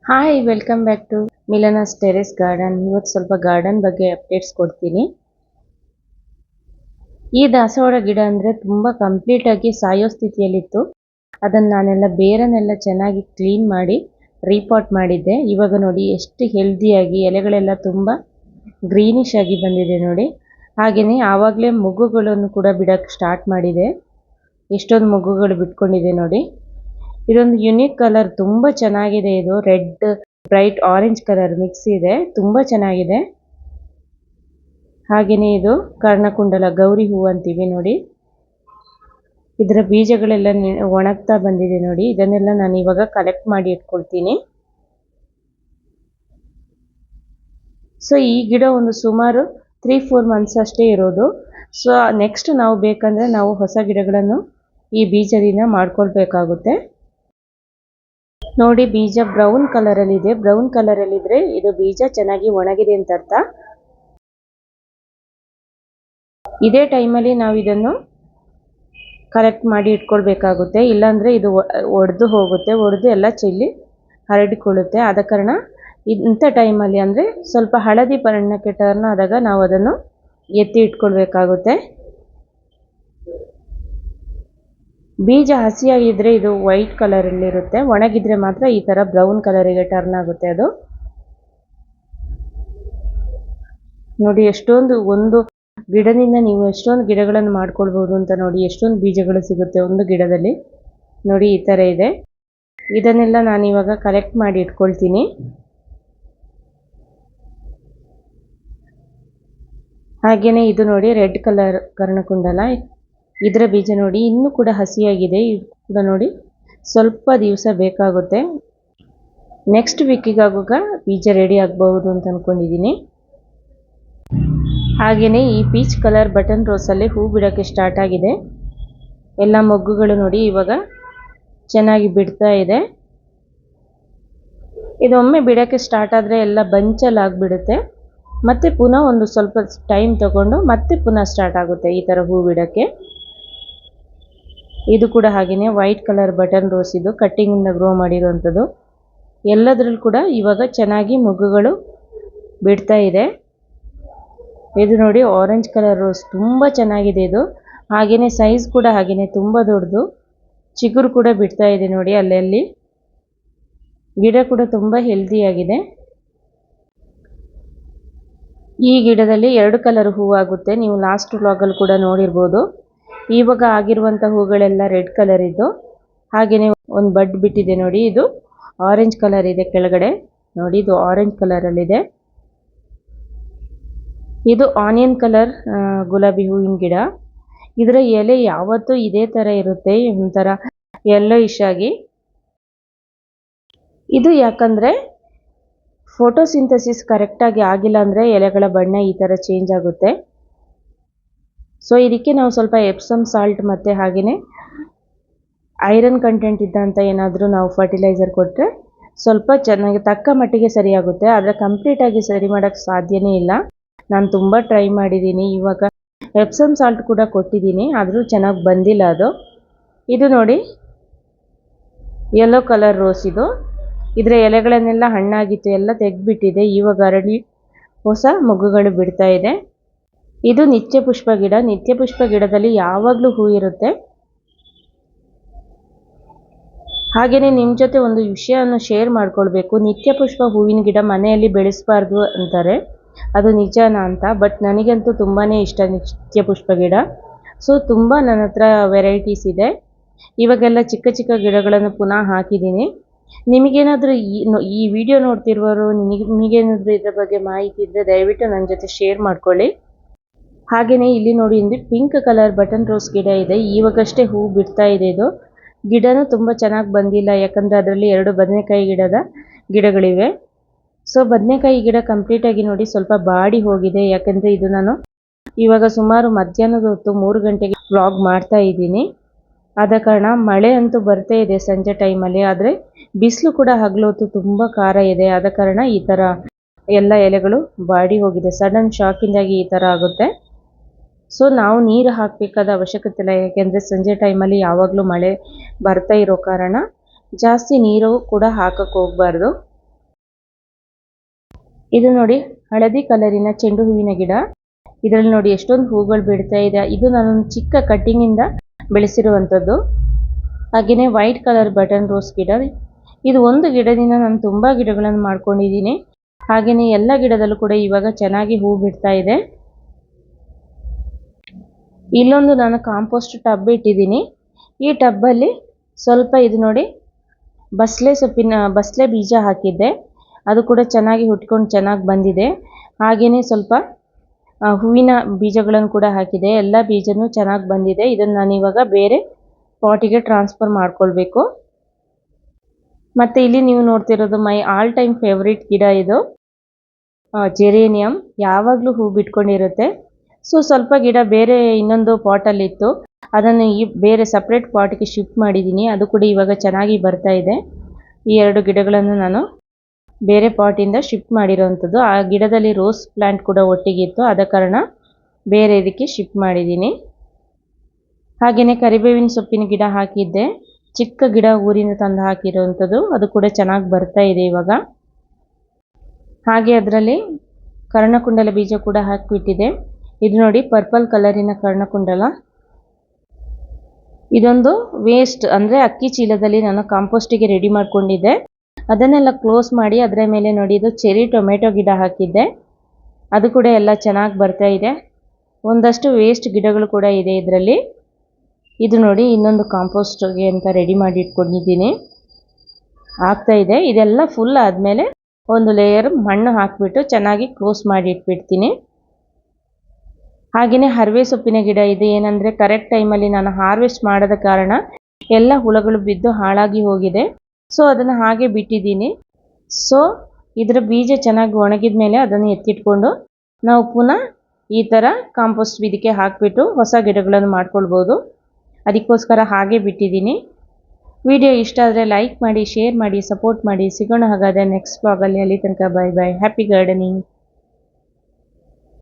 Hi welcome back to Milana's terrace garden. ಇವತ್ತು ಸ್ವಲ್ಪ garden ಬಗ್ಗೆ ಅಪ್ಡೇಟ್ಸ್ ಕೊಡ್ತೀನಿ. ಈ ದಾಸವಾಳ ಗಿಡ ಅಂದರೆ ತುಂಬ ಕಂಪ್ಲೀಟಾಗಿ ಸಾಯೋ ಸ್ಥಿತಿಯಲ್ಲಿತ್ತು. ಅದನ್ನು ನಾನೆಲ್ಲ ಬೇರನ್ನೆಲ್ಲ ಚೆನ್ನಾಗಿ ಕ್ಲೀನ್ ಮಾಡಿ ರೀಪಾಟ್ ಮಾಡಿದ್ದೆ. ಇವಾಗ ನೋಡಿ ಎಷ್ಟು ಹೆಲ್ದಿಯಾಗಿ ಎಲೆಗಳೆಲ್ಲ ತುಂಬ ಗ್ರೀನಿಶ್ ಆಗಿ ಬಂದಿದೆ ನೋಡಿ. ಹಾಗೆಯೇ ಆವಾಗಲೇ ಮೊಗ್ಗುಗಳನ್ನು ಕೂಡ ಬಿಡೋಕ್ಕೆ ಸ್ಟಾರ್ಟ್ ಮಾಡಿದೆ. ಎಷ್ಟೊಂದು ಮೊಗ್ಗುಗಳು ಬಿಟ್ಕೊಂಡಿದೆ ನೋಡಿ. ಇದೊಂದು ಯುನಿಕ್ ಕಲರ್, ತುಂಬ ಚೆನ್ನಾಗಿದೆ. ಇದು red bright orange colour mix ಇದೆ, ತುಂಬ ಚೆನ್ನಾಗಿದೆ. ಹಾಗೆಯೇ ಇದು ಕರ್ಣಕುಂಡಲ ಗೌರಿ ಹೂವು ಅಂತೀವಿ ನೋಡಿ. ಇದರ ಬೀಜಗಳೆಲ್ಲ ಒಣಗ್ತಾ ಬಂದಿದೆ ನೋಡಿ. ಇದನ್ನೆಲ್ಲ ನಾನು ಇವಾಗ ಕಲೆಕ್ಟ್ ಮಾಡಿ ಇಟ್ಕೊಳ್ತೀನಿ. ಸೊ ಈ ಗಿಡ ಒಂದು ಸುಮಾರು 3-4 ಮಂತ್ಸ್ ಅಷ್ಟೇ ಇರೋದು. ಸೊ ನೆಕ್ಸ್ಟ್ ನಾವು ಬೇಕಂದರೆ ನಾವು ಹೊಸ ಗಿಡಗಳನ್ನು ಈ ಬೀಜದಿಂದ ಮಾಡ್ಕೊಳ್ಬೇಕಾಗುತ್ತೆ ನೋಡಿ. ಬೀಜ ಬ್ರೌನ್ ಕಲರಲ್ಲಿ ಇದೆ. ಬ್ರೌನ್ ಕಲರಲ್ಲಿ ಇದ್ರೆ ಇದು ಬೀಜ ಚೆನ್ನಾಗಿ ಒಣಗಿದೆ ಅಂತ ಅರ್ಥ. ಇದೇ ಟೈಮಲ್ಲಿ ನಾವು ಇದನ್ನು ಕಲೆಕ್ಟ್ ಮಾಡಿ ಇಟ್ಕೊಳ್ಬೇಕಾಗುತ್ತೆ, ಇಲ್ಲಾಂದರೆ ಇದು ಒಡೆದು ಹೋಗುತ್ತೆ, ಒಡೆದು ಎಲ್ಲ ಚೆಲ್ಲಿ ಹರಡಿಕೊಳ್ಳುತ್ತೆ. ಆದ ಕಾರಣ ಇಂಥ ಟೈಮಲ್ಲಿ ಅಂದರೆ ಸ್ವಲ್ಪ ಹಳದಿ ಬಣ್ಣಕ್ಕೆ ಟರ್ನ್ ಆದಾಗ ನಾವು ಅದನ್ನು ಎತ್ತಿ ಇಟ್ಕೊಳ್ಬೇಕಾಗುತ್ತೆ. ಬೀಜ ಹಸಿಯಾಗಿದ್ದರೆ ಇದು ವೈಟ್ ಕಲರಲ್ಲಿರುತ್ತೆ, ಒಣಗಿದ್ರೆ ಮಾತ್ರ ಈ ಥರ ಬ್ರೌನ್ ಕಲರಿಗೆ ಟರ್ನ್ ಆಗುತ್ತೆ ಅದು ನೋಡಿ. ಎಷ್ಟೊಂದು ಒಂದು ಗಿಡದಿಂದ ನೀವು ಎಷ್ಟೊಂದು ಗಿಡಗಳನ್ನು ಮಾಡ್ಕೊಳ್ಬೋದು ಅಂತ ನೋಡಿ. ಎಷ್ಟೊಂದು ಬೀಜಗಳು ಸಿಗುತ್ತೆ ಒಂದು ಗಿಡದಲ್ಲಿ ನೋಡಿ. ಈ ಥರ ಇದೆ. ಇದನ್ನೆಲ್ಲ ನಾನು ಇವಾಗ ಕಲೆಕ್ಟ್ ಮಾಡಿ ಇಟ್ಕೊಳ್ತೀನಿ. ಹಾಗೆಯೇ ಇದು ನೋಡಿ ರೆಡ್ ಕಲರ್ ಕರ್ಣಕುಂಡಲ. ಇದರ ಬೀಜ ನೋಡಿ ಇನ್ನೂ ಕೂಡ ಹಸಿಯಾಗಿದೆ. ಇದು ಕೂಡ ನೋಡಿ ಸ್ವಲ್ಪ ದಿವಸ ಬೇಕಾಗುತ್ತೆ. ನೆಕ್ಸ್ಟ್ ವೀಕಿಗಾಗುವಾಗ ಬೀಜ ರೆಡಿ ಆಗಬಹುದು ಅಂತ ಅಂದ್ಕೊಂಡಿದ್ದೀನಿ. ಹಾಗೆಯೇ ಈ ಪೀಚ್ ಕಲರ್ ಬಟನ್ ರೋಸಲ್ಲಿ ಹೂ ಬಿಡೋಕ್ಕೆ ಸ್ಟಾರ್ಟ್ ಆಗಿದೆ. ಎಲ್ಲ ಮೊಗ್ಗುಗಳು ನೋಡಿ ಇವಾಗ ಚೆನ್ನಾಗಿ ಬಿಡ್ತಾ ಇದೆ. ಇದೊಮ್ಮೆ ಬಿಡೋಕ್ಕೆ ಸ್ಟಾರ್ಟ್ ಆದರೆ ಎಲ್ಲ ಬಂಚಲ್ಲಿ ಆಗಿಬಿಡುತ್ತೆ. ಮತ್ತೆ ಪುನಃ ಒಂದು ಸ್ವಲ್ಪ ಟೈಮ್ ತಗೊಂಡು ಮತ್ತೆ ಪುನಃ ಸ್ಟಾರ್ಟ್ ಆಗುತ್ತೆ ಈ ಥರ ಹೂ ಬಿಡೋಕ್ಕೆ. ಇದು ಕೂಡ ಹಾಗೆಯೇ ವೈಟ್ ಕಲರ್ ಬಟನ್ ರೋಸ್, ಇದು ಕಟ್ಟಿಂಗಿಂದ ಗ್ರೋ ಮಾಡಿರುವಂಥದ್ದು. ಎಲ್ಲದರಲ್ಲೂ ಕೂಡ ಇವಾಗ ಚೆನ್ನಾಗಿ ಮೊಗ್ಗುಗಳು ಬಿಡ್ತಾ ಇದೆ. ಇದು ನೋಡಿ ಆರೆಂಜ್ ಕಲರ್ ರೋಸ್, ತುಂಬ ಚೆನ್ನಾಗಿದೆ ಇದು. ಹಾಗೆಯೇ ಸೈಜ್ ಕೂಡ ಹಾಗೆಯೇ ತುಂಬ ದೊಡ್ಡದು. ಚಿಗುರು ಕೂಡ ಬಿಡ್ತಾ ಇದೆ ನೋಡಿ ಅಲ್ಲಲ್ಲಿ. ಗಿಡ ಕೂಡ ತುಂಬ ಹೆಲ್ದಿಯಾಗಿದೆ. ಈ ಗಿಡದಲ್ಲಿ 2 ಕಲರ್ ಹೂವಾಗುತ್ತೆ, ನೀವು ಲಾಸ್ಟ್ ವ್ಲಾಗಲ್ಲಿ ಕೂಡ ನೋಡಿರ್ಬೋದು. ಇವಾಗ ಆಗಿರುವಂಥ ಹೂಗಳೆಲ್ಲ ರೆಡ್ ಕಲರ್ ಇದ್ದು, ಹಾಗೆಯೇ ಒಂದು ಬಡ್ ಬಿಟ್ಟಿದೆ ನೋಡಿ. ಇದು ಆರೆಂಜ್ ಕಲರ್ ಇದೆ ಕೆಳಗಡೆ ನೋಡಿ, ಇದು ಆರೆಂಜ್ ಕಲರಲ್ಲಿದೆ. ಇದು ಆನಿಯನ್ ಕಲರ್ ಗುಲಾಬಿ ಹೂವಿನ ಗಿಡ. ಇದರ ಎಲೆ ಯಾವತ್ತೂ ಇದೇ ಥರ ಇರುತ್ತೆ, ಒಂಥರ ಯೆಲ್ಲೋಯಿಶ್ ಆಗಿ. ಇದು ಯಾಕಂದರೆ ಫೋಟೋಸಿಂಥಸಿಸ್ ಕರೆಕ್ಟಾಗಿ ಆಗಿಲ್ಲ ಅಂದರೆ ಎಲೆಗಳ ಬಣ್ಣ ಈ ಥರ ಚೇಂಜ್ ಆಗುತ್ತೆ. ಸೊ ಇದಕ್ಕೆ ನಾವು ಸ್ವಲ್ಪ ಎಪ್ಸಮ್ ಸಾಲ್ಟ್ ಮತ್ತು ಹಾಗೆಯೇ ಐರನ್ ಕಂಟೆಂಟ್ ಇದ್ದಂಥ ಏನಾದರೂ ನಾವು ಫರ್ಟಿಲೈಸರ್ ಕೊಟ್ಟರೆ ಸ್ವಲ್ಪ ಚೆನ್ನಾಗಿ ತಕ್ಕ ಮಟ್ಟಿಗೆ ಸರಿಯಾಗುತ್ತೆ. ಆದರೆ ಕಂಪ್ಲೀಟಾಗಿ ಸರಿ ಮಾಡೋಕ್ಕೆ ಸಾಧ್ಯನೇ ಇಲ್ಲ. ನಾನು ತುಂಬ ಟ್ರೈ ಮಾಡಿದ್ದೀನಿ. ಇವಾಗ ಎಪ್ಸಮ್ ಸಾಲ್ಟ್ ಕೂಡ ಕೊಟ್ಟಿದ್ದೀನಿ, ಆದರೂ ಚೆನ್ನಾಗಿ ಬಂದಿಲ್ಲ ಅದು. ಇದು ನೋಡಿ ಯೆಲ್ಲೋ ಕಲರ್ ರೋಸ್. ಇದು ಇದರ ಎಲೆಗಳನ್ನೆಲ್ಲ ಹಣ್ಣಾಗಿತ್ತು, ಎಲ್ಲ ತೆಗೆದುಬಿಟ್ಟಿದೆ. ಇವಾಗ ಅರಳಿ ಹೊಸ ಮೊಗ್ಗುಗಳು ಬಿಡ್ತಾ ಇದೆ. ಇದು ನಿತ್ಯ ಪುಷ್ಪ ಗಿಡ. ನಿತ್ಯ ಪುಷ್ಪ ಗಿಡದಲ್ಲಿ ಯಾವಾಗಲೂ ಹೂ ಇರುತ್ತೆ. ಹಾಗೆಯೇ ನಿಮ್ಮ ಜೊತೆ ಒಂದು ವಿಷಯವನ್ನು ಶೇರ್ ಮಾಡ್ಕೊಳ್ಬೇಕು. ನಿತ್ಯ ಪುಷ್ಪ ಹೂವಿನ ಗಿಡ ಮನೆಯಲ್ಲಿ ಬೆಳೆಸಬಾರ್ದು ಅಂತಾರೆ, ಅದು ನಿಜಾನ ಅಂತ. ಬಟ್ ನನಗಂತೂ ತುಂಬಾ ಇಷ್ಟ ನಿತ್ಯ ಪುಷ್ಪ ಗಿಡ. ಸೊ ತುಂಬ ನನ್ನ ಹತ್ರ ವೆರೈಟೀಸ್ ಇದೆ. ಇವಾಗೆಲ್ಲ ಚಿಕ್ಕ ಚಿಕ್ಕ ಗಿಡಗಳನ್ನು ಪುನಃ ಹಾಕಿದ್ದೀನಿ. ನಿಮಗೇನಾದರೂ ಈ ವಿಡಿಯೋ ನೋಡ್ತಿರುವವರು ನಿಮಗೇನಾದರೂ ಇದರ ಬಗ್ಗೆ ಮಾಹಿತಿ ಇದ್ದರೆ ದಯವಿಟ್ಟು ನನ್ನ ಜೊತೆ ಶೇರ್ ಮಾಡ್ಕೊಳ್ಳಿ. ಹಾಗೆಯೇ ಇಲ್ಲಿ ನೋಡಿ ಒಂದು ಪಿಂಕ್ ಕಲರ್ ಬಟನ್ ರೋಸ್ ಗಿಡ ಇದೆ. ಇವಾಗಷ್ಟೇ ಹೂ ಬಿಡ್ತಾ ಇದೆ. ಇದು ಗಿಡನೂ ತುಂಬ ಚೆನ್ನಾಗಿ ಬಂದಿಲ್ಲ, ಯಾಕಂದರೆ ಅದರಲ್ಲಿ 2 ಬದನೆಕಾಯಿ ಗಿಡಗಳಿವೆ. ಸೊ ಬದನೆಕಾಯಿ ಗಿಡ ಕಂಪ್ಲೀಟಾಗಿ ನೋಡಿ ಸ್ವಲ್ಪ ಬಾಡಿ ಹೋಗಿದೆ. ಯಾಕಂದರೆ ಇದು ನಾನು ಇವಾಗ ಸುಮಾರು ಮಧ್ಯಾಹ್ನದ ಹೊತ್ತು 3 ಗಂಟೆಗೆ ವ್ಲಾಗ್ ಮಾಡ್ತಾ ಇದ್ದೀನಿ. ಆದ ಕಾರಣ ಮಳೆ ಅಂತೂ ಬರ್ತಾ ಇದೆ ಸಂಜೆ ಟೈಮಲ್ಲಿ, ಆದರೆ ಬಿಸಿಲು ಕೂಡ ಹಗಲು ಹೊತ್ತು ತುಂಬ ಖಾರ ಇದೆ. ಆದ ಕಾರಣ ಈ ಥರ ಎಲ್ಲ ಎಲೆಗಳು ಬಾಡಿ ಹೋಗಿದೆ. ಸಡನ್ ಶಾಕಿಂದಾಗಿ ಈ ಥರ ಆಗುತ್ತೆ. ಸೊ ನಾವು ನೀರು ಹಾಕಬೇಕಾದ ಅವಶ್ಯಕತೆ ಇಲ್ಲ, ಯಾಕೆಂದರೆ ಸಂಜೆ ಟೈಮಲ್ಲಿ ಯಾವಾಗಲೂ ಮಳೆ ಬರ್ತಾ ಇರೋ ಕಾರಣ ಜಾಸ್ತಿ ನೀರು ಕೂಡ ಹಾಕಕ್ಕೆ ಹೋಗಬಾರ್ದು. ಇದು ನೋಡಿ ಹಳದಿ ಕಲರಿನ ಚೆಂಡು ಹೂವಿನ ಗಿಡ. ಇದರಲ್ಲಿ ನೋಡಿ ಎಷ್ಟೊಂದು ಹೂಗಳು ಬಿಡ್ತಾ ಇದೆ. ಇದು ನಾನು ಚಿಕ್ಕ ಕಟ್ಟಿಂಗಿಂದ ಬೆಳೆಸಿರುವಂಥದ್ದು. ಹಾಗೆಯೇ ವೈಟ್ ಕಲರ್ ಬಟನ್ ರೋಸ್ ಗಿಡ. ಇದು ಒಂದು ಗಿಡದಿಂದ ನಾನು ತುಂಬ ಗಿಡಗಳನ್ನು ಮಾಡ್ಕೊಂಡಿದ್ದೀನಿ. ಹಾಗೆಯೇ ಎಲ್ಲ ಗಿಡದಲ್ಲೂ ಕೂಡ ಇವಾಗ ಚೆನ್ನಾಗಿ ಹೂ ಬಿಡ್ತಾ ಇದೆ. ಇಲ್ಲೊಂದು ನಾನು ಕಾಂಪೋಸ್ಟ್ ಟಬ್ ಇಟ್ಟಿದ್ದೀನಿ. ಈ ಟಬ್ಬಲ್ಲಿ ಸ್ವಲ್ಪ ಇದು ನೋಡಿ ಬಸಳೆ ಬೀಜ ಹಾಕಿದ್ದೆ. ಅದು ಕೂಡ ಚೆನ್ನಾಗಿ ಹುಟ್ಕೊಂಡು ಚೆನ್ನಾಗಿ ಬಂದಿದೆ. ಹಾಗೆಯೇ ಸ್ವಲ್ಪ ಹೂವಿನ ಬೀಜಗಳನ್ನು ಕೂಡ ಹಾಕಿದೆ. ಎಲ್ಲ ಬೀಜನೂ ಚೆನ್ನಾಗಿ ಬಂದಿದೆ. ಇದನ್ನು ನಾನು ಇವಾಗ ಬೇರೆ ಪಾಟಿಗೆ ಟ್ರಾನ್ಸ್ಫರ್ ಮಾಡ್ಕೊಳ್ಬೇಕು. ಮತ್ತು ಇಲ್ಲಿ ನೀವು ನೋಡ್ತಿರೋದು ಮೈ ಆಲ್ ಟೈಮ್ ಫೇವ್ರೇಟ್ ಗಿಡ. ಇದು ಜೆರೇನಿಯಂ. ಯಾವಾಗಲೂ ಹೂ ಬಿಟ್ಕೊಂಡಿರುತ್ತೆ. ಸೊ ಸ್ವಲ್ಪ ಗಿಡ ಬೇರೆ ಇನ್ನೊಂದು ಪಾಟಲ್ಲಿತ್ತು, ಅದನ್ನು ಈ ಬೇರೆ ಸಪ್ರೇಟ್ ಪಾಟ್ಗೆ ಶಿಫ್ಟ್ ಮಾಡಿದ್ದೀನಿ. ಅದು ಕೂಡ ಇವಾಗ ಚೆನ್ನಾಗಿ ಬರ್ತಾ ಇದೆ. ಈ 2 ಗಿಡಗಳನ್ನು ನಾನು ಬೇರೆ ಪಾಟಿಂದ ಶಿಫ್ಟ್ ಮಾಡಿರೋವಂಥದ್ದು. ಆ ಗಿಡದಲ್ಲಿ ರೋಸ್ ಪ್ಲ್ಯಾಂಟ್ ಕೂಡ ಒಟ್ಟಿಗಿತ್ತು, ಆದ ಕಾರಣ ಬೇರೆ ಇದಕ್ಕೆ ಶಿಫ್ಟ್ ಮಾಡಿದ್ದೀನಿ. ಹಾಗೆಯೇ ಕರಿಬೇವಿನ ಸೊಪ್ಪಿನ ಗಿಡ ಹಾಕಿದ್ದೆ. ಚಿಕ್ಕ ಗಿಡ ಊರಿಂದ ತಂದು ಹಾಕಿರೋವಂಥದ್ದು. ಅದು ಕೂಡ ಚೆನ್ನಾಗಿ ಬರ್ತಾ ಇದೆ ಇವಾಗ. ಹಾಗೆ ಅದರಲ್ಲಿ ಕರ್ಣಕುಂಡಲ ಬೀಜ ಕೂಡ ಹಾಕಿಬಿಟ್ಟಿದೆ. ಇದು ನೋಡಿ ಪರ್ಪಲ್ ಕಲರಿನ ಕರ್ಣಕುಂಡಲ. ಇದೊಂದು ವೇಸ್ಟ್ ಅಂದರೆ ಅಕ್ಕಿ ಚೀಲದಲ್ಲಿ ನಾನು ಕಾಂಪೋಸ್ಟಿಗೆ ರೆಡಿ ಮಾಡ್ಕೊಂಡಿದ್ದೆ. ಅದನ್ನೆಲ್ಲ ಕ್ಲೋಸ್ ಮಾಡಿ ಅದರ ಮೇಲೆ ನೋಡಿ ಇದು ಚೆರಿ ಟೊಮೆಟೊ ಗಿಡ ಹಾಕಿದ್ದೆ. ಅದು ಕೂಡ ಎಲ್ಲ ಚೆನ್ನಾಗಿ ಬರ್ತಾ ಇದೆ. ಒಂದಷ್ಟು ವೇಸ್ಟ್ ಗಿಡಗಳು ಕೂಡ ಇದೆ ಇದರಲ್ಲಿ. ಇದು ನೋಡಿ ಇನ್ನೊಂದು ಕಾಂಪೋಸ್ಟ್ಗೆ ಅಂತ ರೆಡಿ ಮಾಡಿ ಇಟ್ಕೊಂಡಿದ್ದೀನಿ. ಆಗ್ತಾ ಇದೆ. ಇದೆಲ್ಲ ಫುಲ್ ಆದಮೇಲೆ ಒಂದು ಲೇಯರ್ ಮಣ್ಣು ಹಾಕಿಬಿಟ್ಟು ಚೆನ್ನಾಗಿ ಕ್ಲೋಸ್ ಮಾಡಿ ಇಟ್ಬಿಡ್ತೀನಿ. ಹಾಗೆಯೇ ಹರವೆ ಸೊಪ್ಪಿನ ಗಿಡ ಇದೆ. ಏನಂದರೆ ಕರೆಕ್ಟ್ ಟೈಮಲ್ಲಿ ನಾನು ಹಾರ್ವೆಸ್ಟ್ ಮಾಡದ ಕಾರಣ ಎಲ್ಲ ಹುಳಗಳು ಬಿದ್ದು ಹಾಳಾಗಿ ಹೋಗಿದೆ. ಸೊ ಅದನ್ನು ಹಾಗೆ ಬಿಟ್ಟಿದ್ದೀನಿ. ಸೊ ಇದರ ಬೀಜ ಚೆನ್ನಾಗಿ ಒಣಗಿದ ಮೇಲೆ ಅದನ್ನು ಎತ್ತಿಟ್ಕೊಂಡು ನಾವು ಪುನಃ ಈ ಥರ ಕಾಂಪೋಸ್ಟ್ ಇದಕ್ಕೆ ಹಾಕಿಬಿಟ್ಟು ಹೊಸ ಗಿಡಗಳನ್ನು ಮಾಡ್ಕೊಳ್ಬೋದು. ಅದಕ್ಕೋಸ್ಕರ ಹಾಗೆ ಬಿಟ್ಟಿದ್ದೀನಿ. ವಿಡಿಯೋ ಇಷ್ಟ ಆದರೆ ಲೈಕ್ ಮಾಡಿ, ಶೇರ್ ಮಾಡಿ, ಸಪೋರ್ಟ್ ಮಾಡಿ. ಸಿಗೋಣ ಹಾಗಾದರೆ ನೆಕ್ಸ್ಟ್ ವ್ಲಾಗಲ್ಲಿ. ಅಲ್ಲಿ ತನಕ ಬಾಯ್ ಬಾಯ್. Happy gardening.